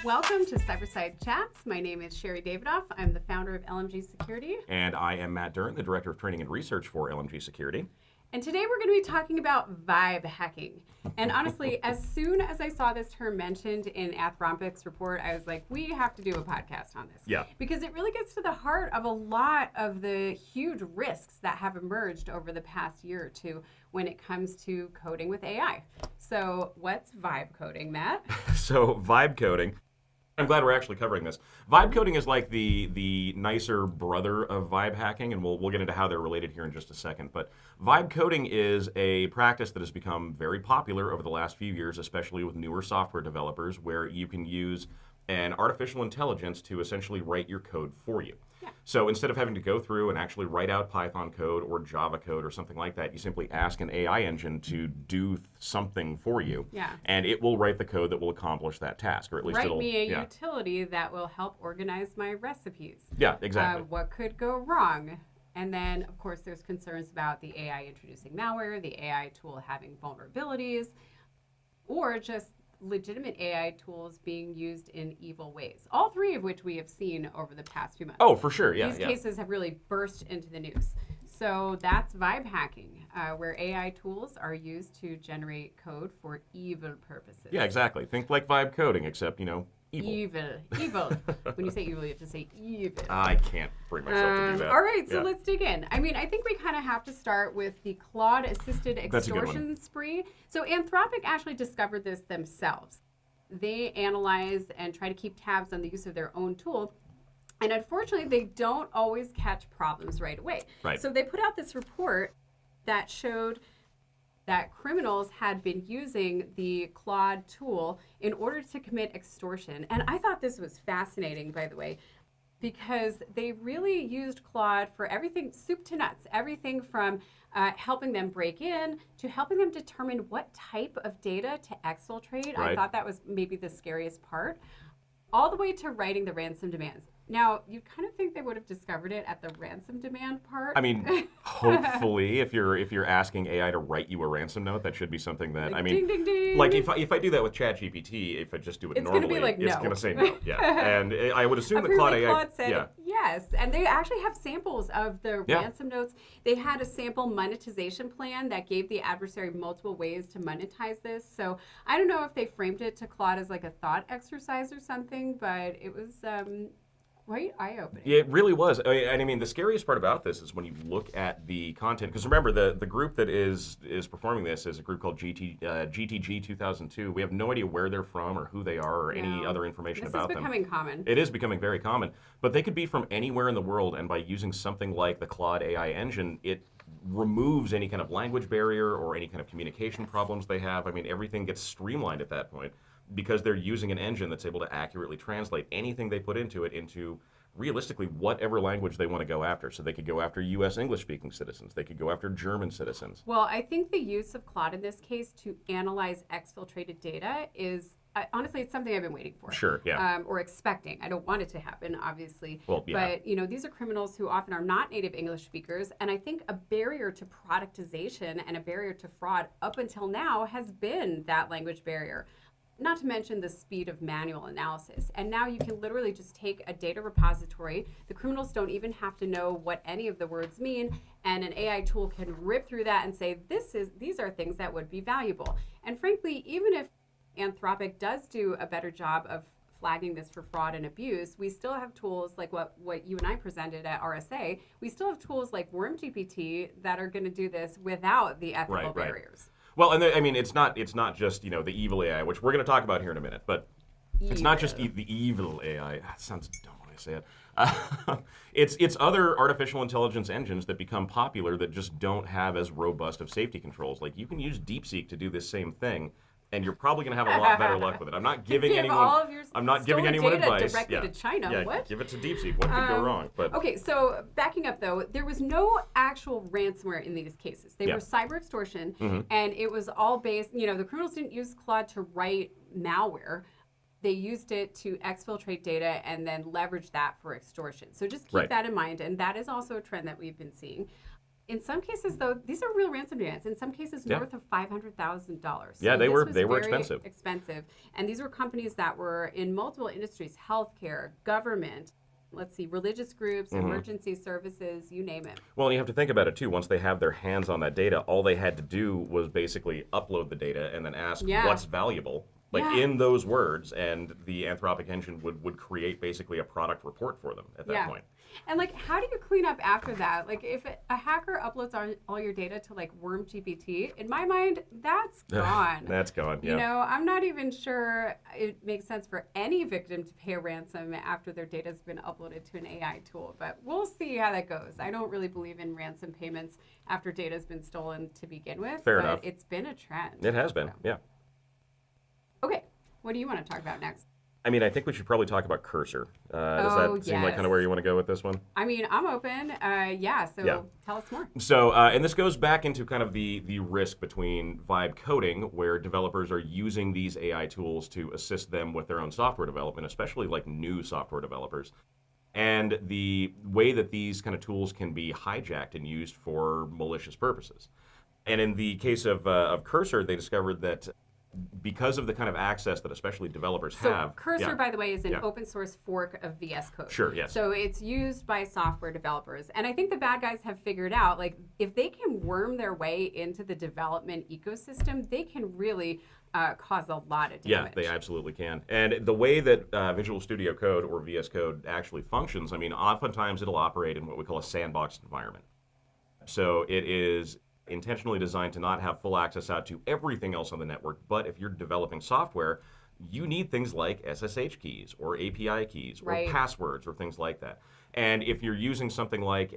Welcome to Cyberside Chats. My name is Sherry Davidoff. I'm the founder of LMG Security. And I am Matt Dern, the Director of Training and Research for LMG Security. And today we're going to be talking about vibe hacking. And honestly, as soon as I saw this term mentioned in Anthropic's report, I was like, we have to do a podcast on this. Yeah. Because it really gets to the heart of a lot of the huge risks that have emerged over the past year or two when it comes to coding with AI. So what's vibe coding, Matt? So vibe coding. I'm glad we're actually covering this. Vibe coding is like the nicer brother of vibe hacking, and we'll get into how they're related here in just a second. But vibe coding is a practice that has become very popular over the last few years, especially with newer software developers, where you can use an artificial intelligence to essentially write your code for you. Yeah. So instead of having to go through and actually write out Python code or Java code or something like that, you simply ask an AI engine to do something for you, and it will write the code that will accomplish that task, or at least Write me a utility that will help organize my recipes. Yeah, exactly. What could go wrong? And then, of course, there's concerns about the AI introducing malware, the AI tool having vulnerabilities, or just legitimate AI tools being used in evil ways. All three of which we have seen over the past few months. Oh, for sure, yeah. These cases have really burst into the news. So that's vibe hacking, where AI tools are used to generate code for evil purposes. Yeah, exactly. Think like vibe coding, except, evil. Evil. When you say evil, you have to say evil. I can't bring myself to do that. All right, so let's dig in. I mean, I think we kind of have to start with the Claude-assisted extortion spree. So Anthropic actually discovered this themselves. They analyze and try to keep tabs on the use of their own tool. And unfortunately, they don't always catch problems right away. Right. So they put out this report that showed that criminals had been using the Claude tool in order to commit extortion. And I thought this was fascinating, by the way, because they really used Claude for everything, soup to nuts, everything from helping them break in to helping them determine what type of data to exfiltrate. Right. I thought that was maybe the scariest part, all the way to writing the ransom demands. Now, you kind of think they would have discovered it at the ransom demand part. I mean, hopefully, if you're asking AI to write you a ransom note, that should be something that, ding, ding, ding. Like if I do that with ChatGPT, if I just do it it's normally, gonna be like, it's no. going to say no. Yeah, and I would assume that Claude AI. Said yes, and they actually have samples of the ransom notes. They had a sample monetization plan that gave the adversary multiple ways to monetize this. So I don't know if they framed it to Claude as like a thought exercise or something, but it was quite eye-opening. It really was. I mean, the scariest part about this is when you look at the content, because remember, the group that is performing this is a group called GTG 2002. We have no idea where they're from or who they are or any other information about them. This is becoming common. It is becoming very common. But they could be from anywhere in the world, and by using something like the Claude AI engine, it removes any kind of language barrier or any kind of communication problems they have. I mean, everything gets streamlined at that point, because they're using an engine that's able to accurately translate anything they put into it into realistically whatever language they want to go after. So they could go after U.S. English-speaking citizens. They could go after German citizens. Well, I think the use of Claude in this case to analyze exfiltrated data is, honestly, it's something I've been waiting for. Sure, yeah. Or expecting. I don't want it to happen, obviously. Well, yeah. But, these are criminals who often are not native English speakers. And I think a barrier to productization and a barrier to fraud up until now has been that language barrier. Not to mention the speed of manual analysis. And now you can literally just take a data repository. The criminals don't even have to know what any of the words mean, and an AI tool can rip through that and say, these are things that would be valuable. And frankly, even if Anthropic does do a better job of flagging this for fraud and abuse, we still have tools like what you and I presented at RSA. We still have tools like WormGPT that are going to do this without the ethical barriers. Well, and I mean, it's not just the evil AI, which we're going to talk about here in a minute, but it's not just the evil AI. That sounds dumb when I say it. It's other artificial intelligence engines that become popular that just don't have as robust of safety controls. Like, you can use DeepSeek to do this same thing, and you're probably going to have a lot better luck with it. I'm not giving anyone. I'm not giving anyone advice. Directly to China. Yeah, what? Give it to DeepSeek. What could go wrong? But okay, so backing up though, there was no actual ransomware in these cases. They were cyber extortion, and it was all based. The criminals didn't use Claude to write malware. They used it to exfiltrate data and then leverage that for extortion. So just keep that in mind, and that is also a trend that we've been seeing. In some cases, though, these are real ransom demands. In some cases, Yeah. north of $500,000. Yeah, So they this were was they were very expensive. Expensive, and these were companies that were in multiple industries: healthcare, government. Let's see, religious groups, emergency services, you name it. Well, you have to think about it too. Once they have their hands on that data, all they had to do was basically upload the data and then ask Yeah. what's valuable, like Yeah. in those words, and the Anthropic engine would create basically a product report for them at that Yeah. point. And like, how do you clean up after that? Like, if a hacker uploads all your data to like Worm GPT, in my mind, that's gone. That's gone. Yeah. You know, I'm not even sure it makes sense for any victim to pay a ransom after their data's been uploaded to an AI tool. But we'll see how that goes. I don't really believe in ransom payments after data's been stolen to begin with. Fair but enough. It's been a trend. It has been. So. Yeah. Okay. What do you want to talk about next? I mean, I think we should probably talk about Cursor. Does Oh, that seem like kind yes. of where you want to go with this one? I mean, I'm open. Yeah. So Yeah. tell us more. So, and this goes back into kind of the risk between vibe coding, where developers are using these AI tools to assist them with their own software development, especially like new software developers, and the way that these kind of tools can be hijacked and used for malicious purposes. And in the case of Cursor, they discovered that because of the kind of access that especially developers So have. Cursor, Yeah. by the way, is an Yeah. open source fork of VS Code. Sure, yes. So it's used by software developers. And I think the bad guys have figured out, like, if they can worm their way into the development ecosystem, they can really cause a lot of Yeah, damage. they absolutely can. And the way that Visual Studio Code or VS Code actually functions, I mean, oftentimes it'll operate in what we call a sandboxed environment. So it is intentionally designed to not have full access out to everything else on the network, but if you're developing software, you need things like SSH keys or API keys or Right. passwords or things like that. And if you're using something like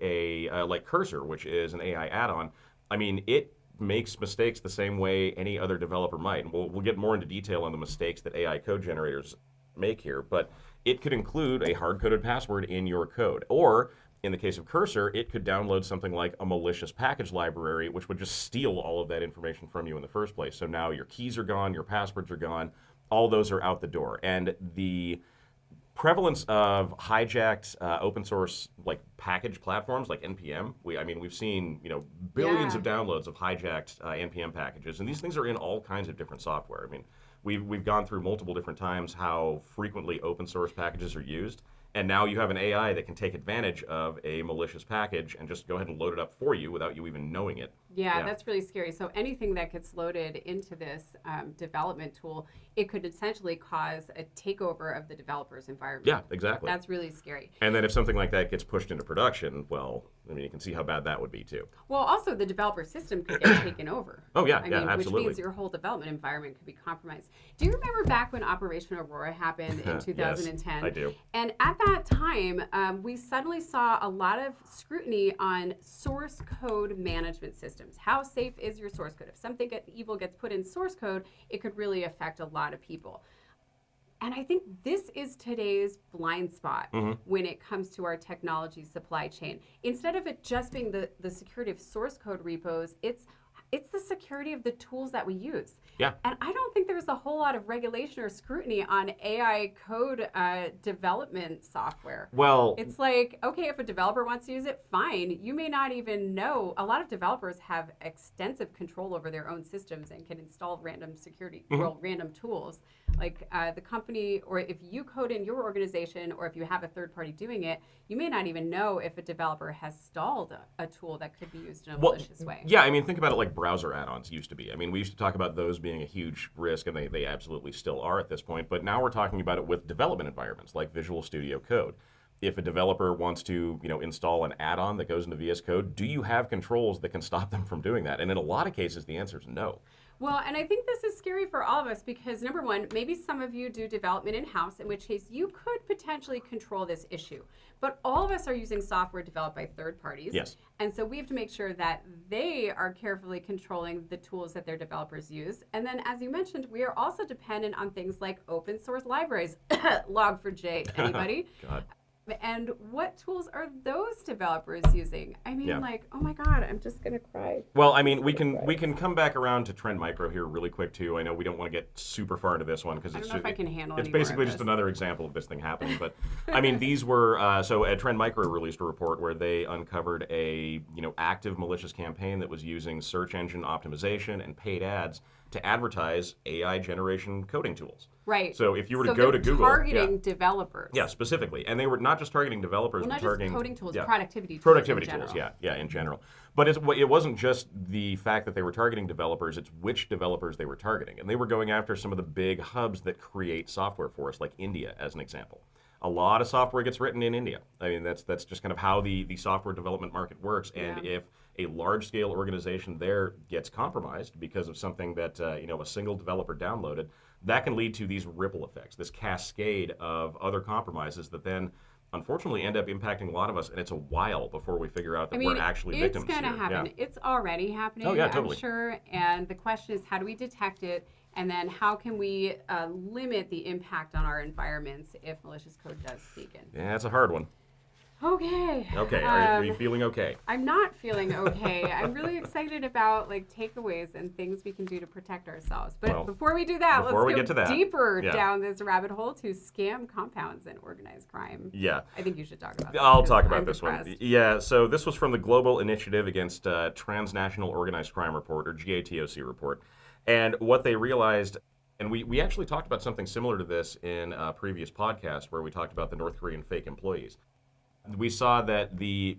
like Cursor, which is an AI add-on, I mean, it makes mistakes the same way any other developer might. And we'll get more into detail on the mistakes that AI code generators make here, but it could include a hard-coded password in your code. Or in the case of Cursor, it could download something like a malicious package library, which would just steal all of that information from you in the first place. So now your keys are gone, your passwords are gone, all those are out the door. And the prevalence of hijacked open source like package platforms like NPM, we've seen billions Yeah. of downloads of hijacked NPM packages, and these things are in all kinds of different software. I mean, we've gone through multiple different times how frequently open source packages are used. And now you have an AI that can take advantage of a malicious package and just go ahead and load it up for you without you even knowing it. Yeah, that's really scary. So anything that gets loaded into this development tool, it could essentially cause a takeover of the developer's environment. Yeah, exactly. That's really scary. And then if something like that gets pushed into production, well, I mean, you can see how bad that would be too. Well, also the developer system could get taken over. Oh, yeah, I yeah, mean, absolutely. which means your whole development environment could be compromised. Do you remember back when Operation Aurora happened in 2010? Yes, I do. And at that time, we suddenly saw a lot of scrutiny on source code management systems. How safe is your source code? If something evil gets put in source code, it could really affect a lot of people. And I think this is today's blind spot when it comes to our technology supply chain. Instead of it just being the security of source code repos, it's the security of the tools that we use. Yeah. And I don't think there's a whole lot of regulation or scrutiny on AI code development software. Well, It's like, okay, if a developer wants to use it, fine. You may not even know. A lot of developers have extensive control over their own systems and can install random security, random tools. Like the company, or if you code in your organization, or if you have a third party doing it, you may not even know if a developer has stalled a tool that could be used in a malicious way. Yeah, I mean, think about it like browser add-ons used to be. I mean, we used to talk about those being a huge risk, and they absolutely still are at this point. But now we're talking about it with development environments like Visual Studio Code. If a developer wants to, install an add-on that goes into VS Code, do you have controls that can stop them from doing that? And in a lot of cases, the answer is no. Well, and I think this is scary for all of us because, number one, maybe some of you do development in-house, in which case you could potentially control this issue. But all of us are using software developed by third parties. Yes. And so we have to make sure that they are carefully controlling the tools that their developers use. And then, as you mentioned, we are also dependent on things like open source libraries. Log4j, anybody? God. And what tools are those developers using? I mean, Yeah. like, oh my God, I'm just gonna cry. Well, I mean, we can come back around to Trend Micro here really quick too. I know we don't want to get super far into this one because I it's don't know if I can handle it's any more basically of just this. another example of this thing happening. But I mean, these were so Trend Micro released a report where they uncovered a active malicious campaign that was using search engine optimization and paid ads to advertise AI generation coding tools. Right. So if you were to So go to they're Google, targeting developers. yeah, specifically, and they were not just targeting developers, Well, but not targeting just coding tools, yeah, productivity tools. productivity in tools, general. in general. But it wasn't just the fact that they were targeting developers; it's which developers they were targeting, and they were going after some of the big hubs that create software for us, like India, as an example. A lot of software gets written in India. I mean, that's just kind of how the software development market works. And Yeah. if a large-scale organization there gets compromised because of something that a single developer downloaded, that can lead to these ripple effects, this cascade of other compromises that then unfortunately end up impacting a lot of us, and it's a while before we figure out that I mean, we're actually it's victims going to here. happen. Yeah. It's already happening, Oh, yeah, totally. I'm sure. And the question is, how do we detect it? And then how can we limit the impact on our environments if malicious code does sneak in? Yeah, it's a hard one. Okay. Okay, are you feeling okay? I'm not feeling okay. I'm really excited about like takeaways and things we can do to protect ourselves. But Well, before we do that, before we let's get to go that, deeper yeah. down this rabbit hole to scam compounds and organized crime. Yeah. I think you should talk about this. I'll 'cause talk about I'm this depressed. one. Yeah, so this was from the Global Initiative Against Transnational Organized Crime report, or GATOC report. And what they realized, and we actually talked about something similar to this in a previous podcast where we talked about the North Korean fake employees. We saw that the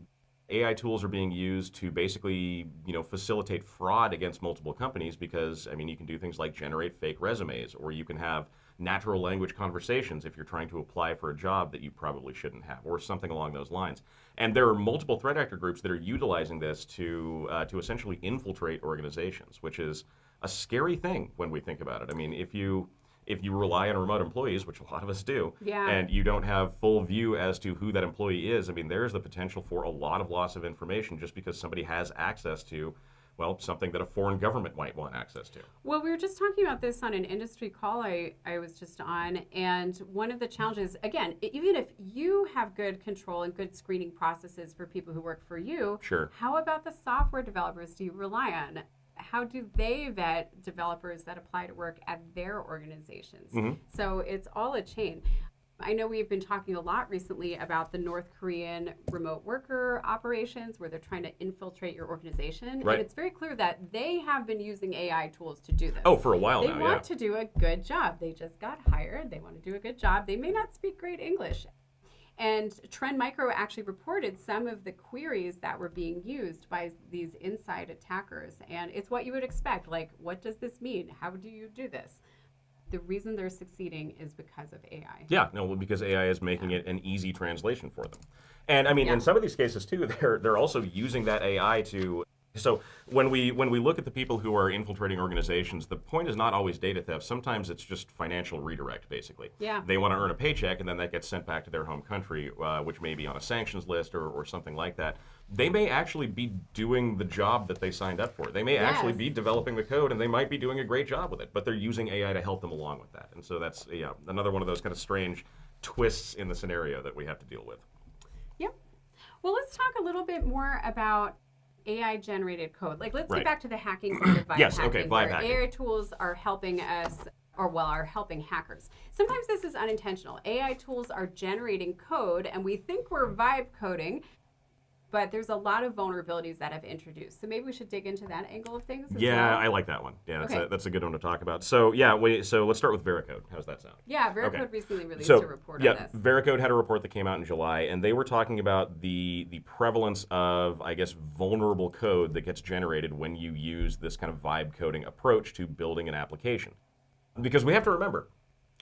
AI tools are being used to basically, facilitate fraud against multiple companies because, I mean, you can do things like generate fake resumes, or you can have natural language conversations if you're trying to apply for a job that you probably shouldn't have, or something along those lines. And there are multiple threat actor groups that are utilizing this to essentially infiltrate organizations, which is a scary thing when we think about it. I mean, if you rely on remote employees, which a lot of us do, Yeah. and you don't have full view as to who that employee is, I mean, there's the potential for a lot of loss of information just because somebody has access to, well, something that a foreign government might want access to. Well, we were just talking about this on an industry call I was just on, and one of the challenges, again, even if you have good control and good screening processes for people who work for you, Sure. how about the software developers do you rely on? How do they vet developers that apply to work at their organizations? Mm-hmm. So it's all a chain. I know we've been talking a lot recently about the North Korean remote worker operations where they're trying to infiltrate your organization. Right. And it's very clear that they have been using AI tools to do this. Oh, for a while They now, want yeah. to do a good job. They just got hired. They want to do a good job. They may not speak great English. And Trend Micro actually reported some of the queries that were being used by these inside attackers. And it's what you would expect. Like, what does this mean? How do you do this? The reason they're succeeding is because of AI. Yeah, no, because AI is making it an easy translation for them. And I mean, Yeah. in some of these cases too, they're also using that AI to. So when we look at the people who are infiltrating organizations, the point is not always data theft. Sometimes it's just financial redirect, basically. Yeah. They want to earn a paycheck, and then that gets sent back to their home country, which may be on a sanctions list or something like that. They may actually be doing the job that they signed up for. They may actually Yes. be developing the code, and they might be doing a great job with it, but they're using AI to help them along with that. And so that's another one of those kind of strange twists in the scenario that we have to deal with. Yep. Well, let's talk a little bit more about AI generated code. Like, let's Right. get back to the hacking part of vibe Yes, hacking, okay, vibe where hacking. AI tools are helping us, or well, are helping hackers. Sometimes this is unintentional. AI tools are generating code, and we think we're vibe coding, but there's a lot of vulnerabilities that have introduced. So maybe we should dig into that angle of things as Yeah, well. I like that one. Yeah, Okay. that's a good one to talk about. So yeah, so let's start with Veracode. How's that sound? Yeah, Veracode Okay. recently released So a report yeah, on this. Veracode had a report that came out in July, and they were talking about the prevalence of, I guess, vulnerable code that gets generated when you use this kind of vibe coding approach to building an application. Because we have to remember,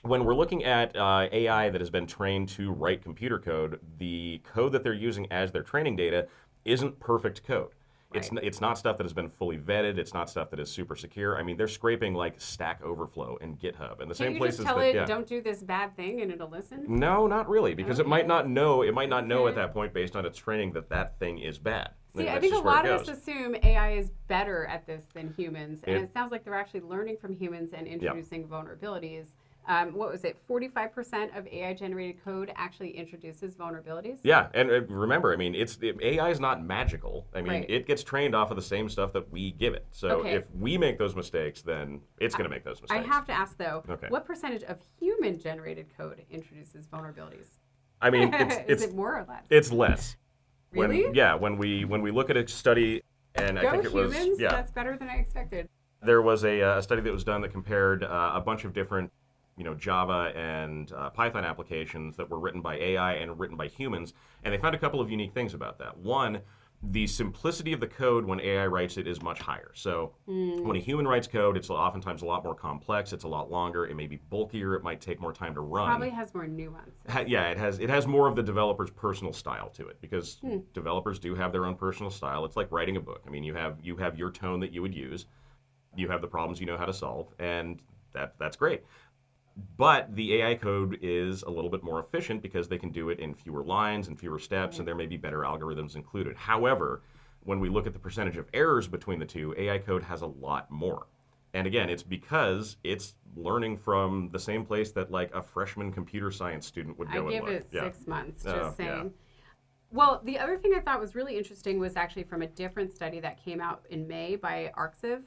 when we're looking at AI that has been trained to write computer code, the code that they're using as their training data isn't perfect code. Right. It's not stuff that has been fully vetted. It's not stuff that is super secure. I mean, they're scraping like Stack Overflow and GitHub and the Can't same you places just tell that. it, Yeah. don't do this bad thing, and it'll listen? No, not really, because it might not know. It might not know Okay. at that point, based on its training, that thing is bad. See, I That's think a just where it lot of us goes. assume AI is better at this than humans, and It- it sounds like they're actually learning from humans and introducing vulnerabilities. What was it? 45% of AI-generated code actually introduces vulnerabilities. Yeah, and remember, I mean, AI is not magical. I mean, Right. it gets trained off of the same stuff that we give it. So Okay. if we make those mistakes, then it's going to make those I mistakes. have to ask though, Okay. what percentage of human-generated code introduces vulnerabilities? I mean, Is it more or less? it's less. Really? When we look at a study, and I Go think it was humans! That's better than I expected. there was a study that was done that compared a bunch of different, Java and Python applications that were written by AI and written by humans, and they found a couple of unique things about that. One, the simplicity of the code when AI writes it is much higher. So when a human writes code, it's oftentimes a lot more complex. It's a lot longer. It may be bulkier. It might take more time to run. Probably has more nuance. Yeah, it has more of the developer's personal style to it because developers do have their own personal style. It's like writing a book. I mean, you have your tone that you would use. You have the problems you know how to solve, and that's great. But the AI code is a little bit more efficient because they can do it in fewer lines and fewer steps, and there may be better algorithms included. However, when we look at the percentage of errors between the two, AI code has a lot more. And again, it's because it's learning from the same place that like a freshman computer science student would go I and give learn. it 6 months, Oh, just saying. yeah. Well, the other thing I thought was really interesting was actually from a different study that came out in May by Arxiv.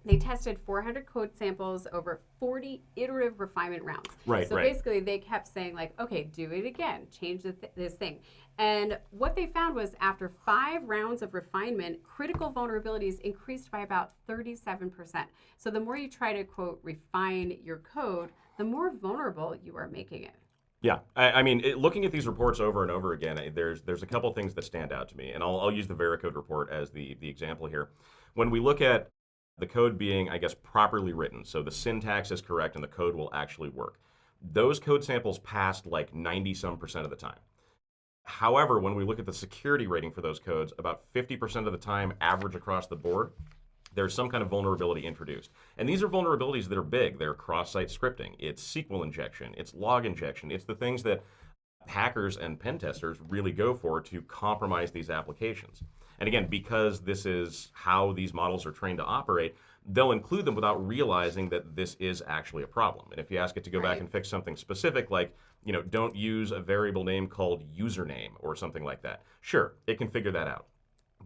They tested 400 code samples over 40 iterative refinement rounds. Right, so right. basically, they kept saying like, okay, do it again, change this thing. And what they found was after 5 rounds of refinement, critical vulnerabilities increased by about 37%. So the more you try to, quote, refine your code, the more vulnerable you are making it. Yeah, I mean, looking at these reports over and over again, there's a couple things that stand out to me, and I'll use the Veracode report as the example here. When we look at the code being, I guess, properly written, so the syntax is correct and the code will actually work, those code samples passed like 90-some% of the time. However, when we look at the security rating for those codes, about 50% of the time, average across the board, there's some kind of vulnerability introduced. And these are vulnerabilities that are big. They're cross-site scripting. It's SQL injection. It's log injection. It's the things that hackers and pen testers really go for to compromise these applications. And again, because this is how these models are trained to operate, they'll include them without realizing that this is actually a problem. And if you ask it to go back and fix something specific, like, don't use a variable name called username or something like that, sure, it can figure that out.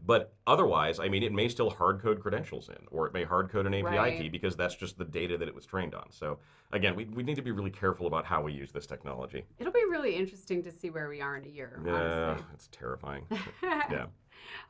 But otherwise, I mean, it may still hard code credentials in, or it may hard code an API key because that's just the data that it was trained on. So again, we need to be really careful about how we use this technology. It'll be really interesting to see where we are in a year, honestly. It's terrifying. Yeah.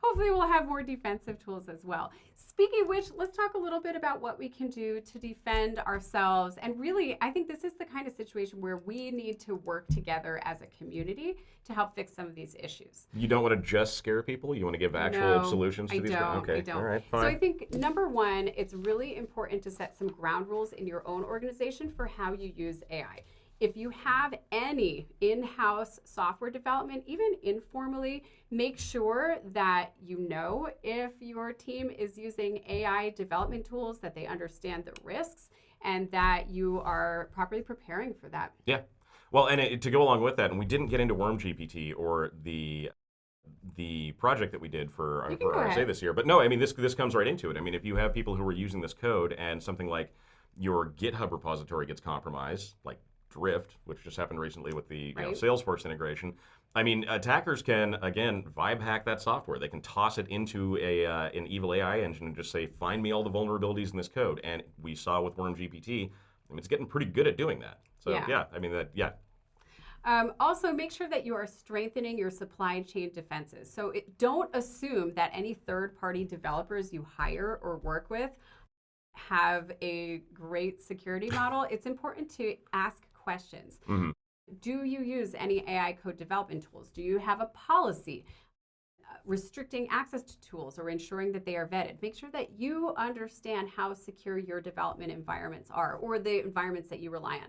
Hopefully we'll have more defensive tools as well. Speaking of which, let's talk a little bit about what we can do to defend ourselves. And really, I think this is the kind of situation where we need to work together as a community to help fix some of these issues. You don't want to just scare people? You want to give actual solutions to these? Okay, I don't. All right, fine. So I think, number one, it's really important to set some ground rules in your own organization for how you use AI. If you have any in-house software development, even informally, make sure that you know if your team is using AI development tools, that they understand the risks, and that you are properly preparing for that. Yeah. Well, and to go along with that, and we didn't get into WormGPT or the project that we did for RSA this year, but no, I mean, this comes right into it. I mean, if you have people who are using this code and something like your GitHub repository gets compromised, like Drift, which just happened recently with the Salesforce integration. I mean, attackers can, again, vibe hack that software. They can toss it into an evil AI engine and just say, find me all the vulnerabilities in this code. And we saw with WormGPT, I mean, it's getting pretty good at doing that. So, yeah I mean, also, make sure that you are strengthening your supply chain defenses. So don't assume that any third-party developers you hire or work with have a great security model. It's important to ask questions. Mm-hmm. Do you use any AI code development tools? Do you have a policy restricting access to tools or ensuring that they are vetted? Make sure that you understand how secure your development environments are, or the environments that you rely on.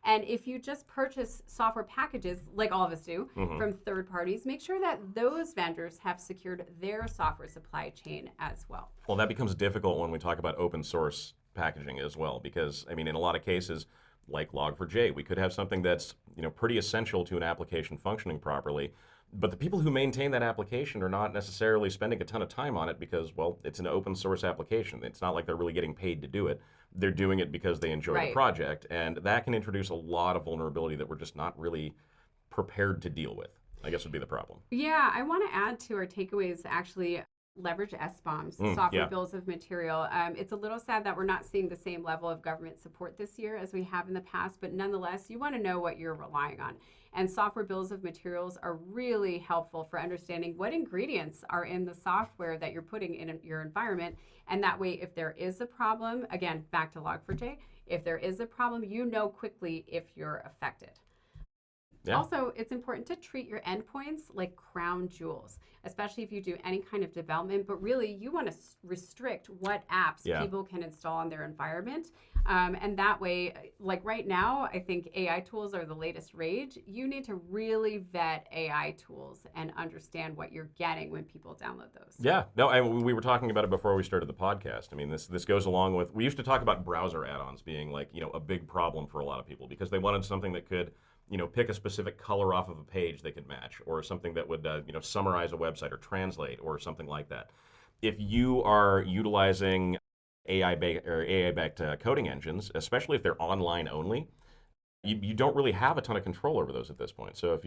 And if you just purchase software packages, like all of us do, from third parties, make sure that those vendors have secured their software supply chain as well. Well, that becomes difficult when we talk about open source packaging as well, because, I mean, in a lot of cases, like Log4j, we could have something that's pretty essential to an application functioning properly, But the people who maintain that application are not necessarily spending a ton of time on it because, well, it's an open source application. It's not like they're really getting paid to do it. They're doing it because they enjoy the Right. project, and that can introduce a lot of vulnerability that we're just not really prepared to deal with, I guess would be the problem. Yeah, I want to add to our takeaways actually leverage SBOMs, software yeah. bills of material. It's a little sad that we're not seeing the same level of government support this year as we have in the past, but nonetheless, you want to know what you're relying on. And software bills of materials are really helpful for understanding what ingredients are in the software that you're putting in your environment. And that way, if there is a problem, again, back to Log4j, if there is a problem, you know quickly if you're affected. Yeah. Also, it's important to treat your endpoints like crown jewels, especially if you do any kind of development. But really, you want to restrict what apps Yeah. people can install on their environment. And that way, like right now, I think AI tools are the latest rage. You need to really vet AI tools and understand what you're getting when people download those. Yeah, no, we were talking about it before we started the podcast. I mean, this goes along with, we used to talk about browser add-ons being like, a big problem for a lot of people because they wanted something that could, pick a specific color off of a page they could match, or something that would, summarize a website or translate or something like that. If you are utilizing AI-backed coding engines, especially if they're online only, you don't really have a ton of control over those at this point. So if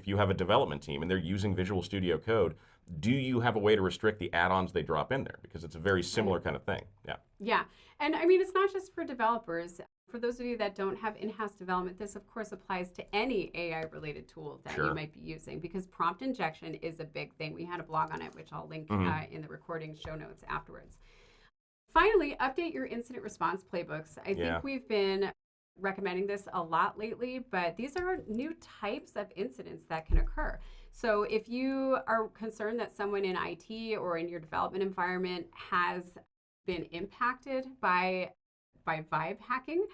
you have a development team and they're using Visual Studio Code, do you have a way to restrict the add-ons they drop in there? Because it's a very similar kind of thing. Yeah. Yeah. And I mean, it's not just for developers. For those of you that don't have in-house development, this of course applies to any AI-related tool that you might be using, because prompt injection is a big thing. We had a blog on it, which I'll link in the recording show notes afterwards. Finally, update your incident response playbooks. I think we've been recommending this a lot lately, but these are new types of incidents that can occur. So if you are concerned that someone in IT or in your development environment has been impacted by Vibe hacking,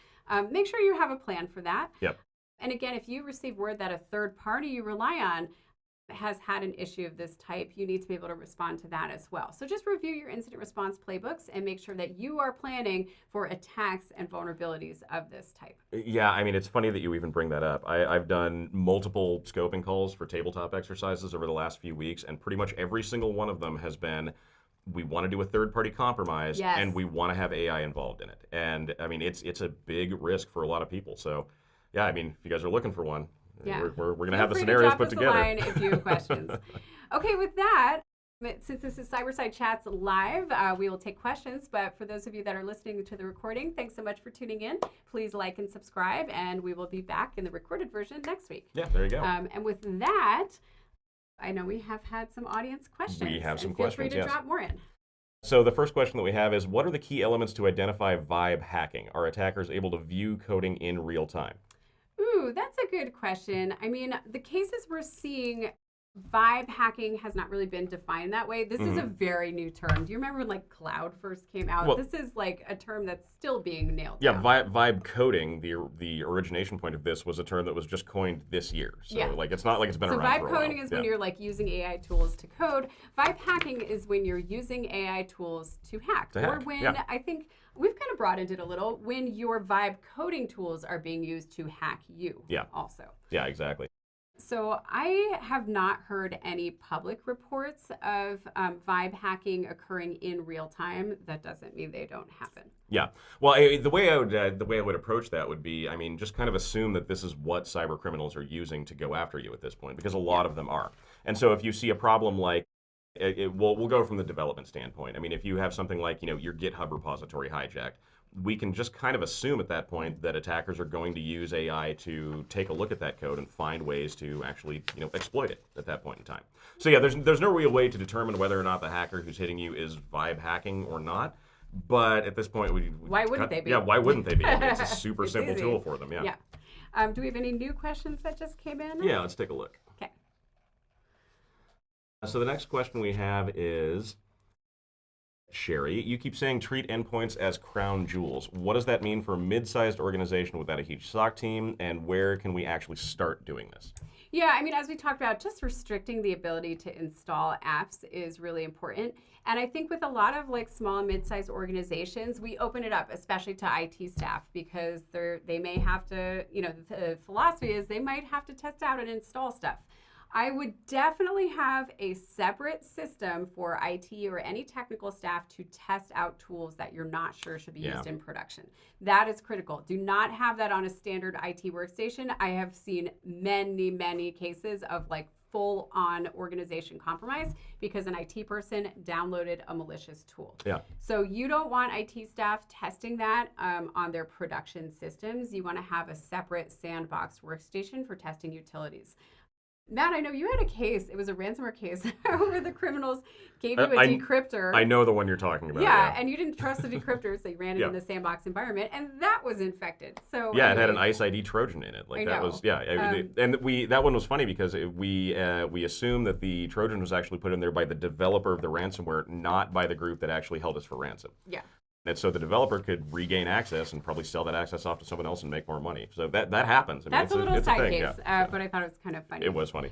make sure you have a plan for that. Yep. And again, if you receive word that a third party you rely on has had an issue of this type, you need to be able to respond to that as well. So just review your incident response playbooks and make sure that you are planning for attacks and vulnerabilities of this type. Yeah, I mean, it's funny that you even bring that up. I've done multiple scoping calls for tabletop exercises over the last few weeks, and pretty much every single one of them has been, we want to do a third-party compromise, and we want to have AI involved in it. And I mean, it's a big risk for a lot of people. So, yeah, I mean, if you guys are looking for one, we're going to have the scenarios put together. Line if you have questions. Okay, with that, since this is Cyberside Chats live, we will take questions. But for those of you that are listening to the recording, thanks so much for tuning in. Please like and subscribe, and we will be back in the recorded version next week. Yeah, there you go. And with that, I know we have had some audience questions. We have some feel questions, free to drop more in. So the first question that we have is, what are the key elements to identify Vibe hacking? Are attackers able to view coding in real time? Ooh, that's a good question. I mean, the cases we're seeing, Vibe hacking has not really been defined that way. This is a very new term. Do you remember when like cloud first came out? Well, this is like a term that's still being nailed down. Yeah, Vibe coding, the origination point of this was a term that was just coined this year. So like it's not like it's been around for a while. So vibe coding is when you're like using AI tools to code. Vibe hacking is when you're using AI tools to hack. Or when I think we've kind of broadened it a little, when your Vibe coding tools are being used to hack you also. Yeah, exactly. So I have not heard any public reports of Vibe hacking occurring in real time. That doesn't mean they don't happen. Yeah. Well, the way I would approach that would be, I mean, just kind of assume that this is what cyber criminals are using to go after you at this point, because a lot of them are. And so if you see a problem like, we'll go from the development standpoint. I mean, if you have something like, your GitHub repository hijacked, we can just kind of assume at that point that attackers are going to use AI to take a look at that code and find ways to actually, exploit it at that point in time. So yeah, there's no real way to determine whether or not the hacker who's hitting you is Vibe hacking or not. But at this point, why wouldn't they be? Yeah, why wouldn't they be? I mean, it's a super simple easy. tool for them. Yeah. Do we have any new questions that just came in? Yeah, let's take a look. Okay. So the next question we have is, Sherry, you keep saying treat endpoints as crown jewels. What does that mean for a mid-sized organization without a huge SOC team, and where can we actually start doing this? Yeah, I mean, as we talked about, just restricting the ability to install apps is really important. And I think with a lot of like small and mid-sized organizations, we open it up, especially to IT staff, because they may have to, the philosophy is they might have to test out and install stuff. I would definitely have a separate system for IT or any technical staff to test out tools that you're not sure should be used in production. That is critical. Do not have that on a standard IT workstation. I have seen many, many cases of like full-on organization compromise because an IT person downloaded a malicious tool. Yeah. So you don't want IT staff testing that on their production systems. You want to have a separate sandbox workstation for testing utilities. Matt, I know you had a case. It was a ransomware case where the criminals gave you a decryptor. I know the one you're talking about. Yeah, and you didn't trust the decryptor, so you ran it in the sandbox environment, and that was infected. So yeah, it had an ICE ID Trojan in it. Like I that know. was and that one was funny because we assumed that the Trojan was actually put in there by the developer of the ransomware, not by the group that actually held us for ransom. Yeah. And so the developer could regain access and probably sell that access off to someone else and make more money. So that happens. I mean, That's a little side case, yeah. but I thought it was kind of funny. It was funny.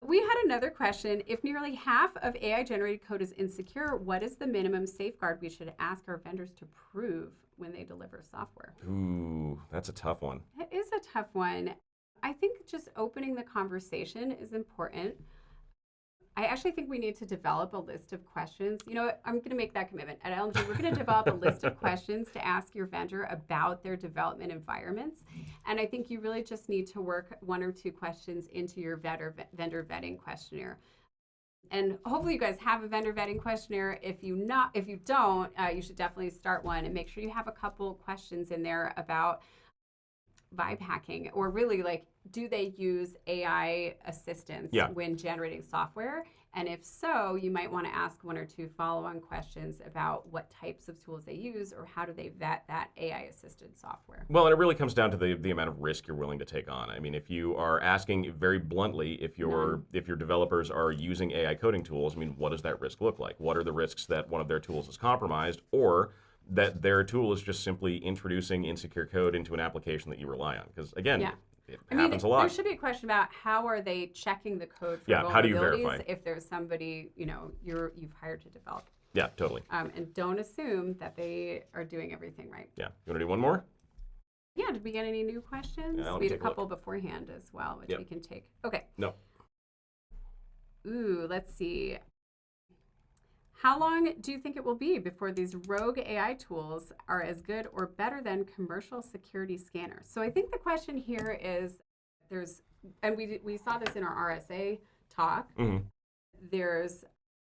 We had another question. If nearly half of AI-generated code is insecure, what is the minimum safeguard we should ask our vendors to prove when they deliver software? Ooh, that's a tough one. It is a tough one. I think just opening the conversation is important. I actually think we need to develop a list of questions. You know, I'm going to make that commitment. At LNG, we're going to develop a list of questions to ask your vendor about their development environments. And I think you really just need to work one or two questions into your vendor vetting questionnaire. And hopefully you guys have a vendor vetting questionnaire. If you don't, you should definitely start one and make sure you have a couple questions in there about vibe hacking, or really like, do they use AI assistance when generating software? And if so, you might want to ask one or two follow-on questions about what types of tools they use or how do they vet that AI-assisted software. Well, and it really comes down to the amount of risk you're willing to take on. I mean, if you are asking very bluntly, if your developers are using AI coding tools, I mean, what does that risk look like? What are the risks that one of their tools is compromised, or that their tool is just simply introducing insecure code into an application that you rely on? Because again, it happens a lot. There should be a question about how are they checking the code for vulnerabilities how do you verify? if there's somebody you've hired to develop. Yeah, totally. And don't assume that they are doing everything right. Yeah. You want to do one more? Yeah. Did we get any new questions? Yeah, We had a couple beforehand as well, which we can take. Okay. No. Ooh, let's see. How long do you think it will be before these rogue AI tools are as good or better than commercial security scanners? So I think the question here is and we saw this in our RSA talk, there's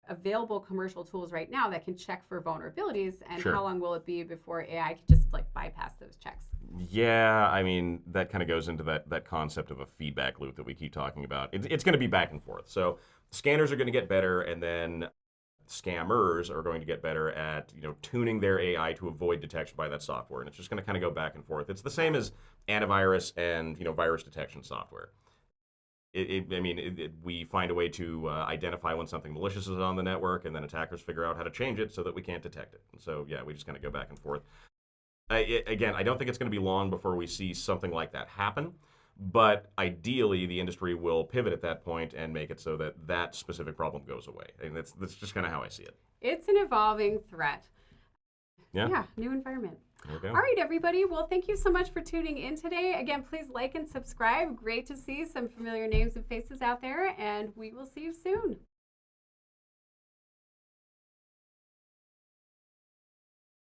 available commercial tools right now that can check for vulnerabilities, and how long will it be before AI can just like bypass those checks? Yeah, I mean, that kind of goes into that concept of a feedback loop that we keep talking about. It's going to be back and forth. So scanners are going to get better, and then scammers are going to get better at tuning their AI to avoid detection by that software, and it's just going to kind of go back and forth. It's the same as antivirus and virus detection software. We find a way to identify when something malicious is on the network, and then attackers figure out how to change it so that we can't detect it. And so we just kind of go back and forth. Again, I don't think it's going to be long before we see something like that happen. But ideally, the industry will pivot at that point and make it so that that specific problem goes away. And that's just kind of how I see it. It's an evolving threat. Yeah, new environment. Okay. All right, everybody. Well, thank you so much for tuning in today. Again, please like and subscribe. Great to see some familiar names and faces out there, and we will see you soon.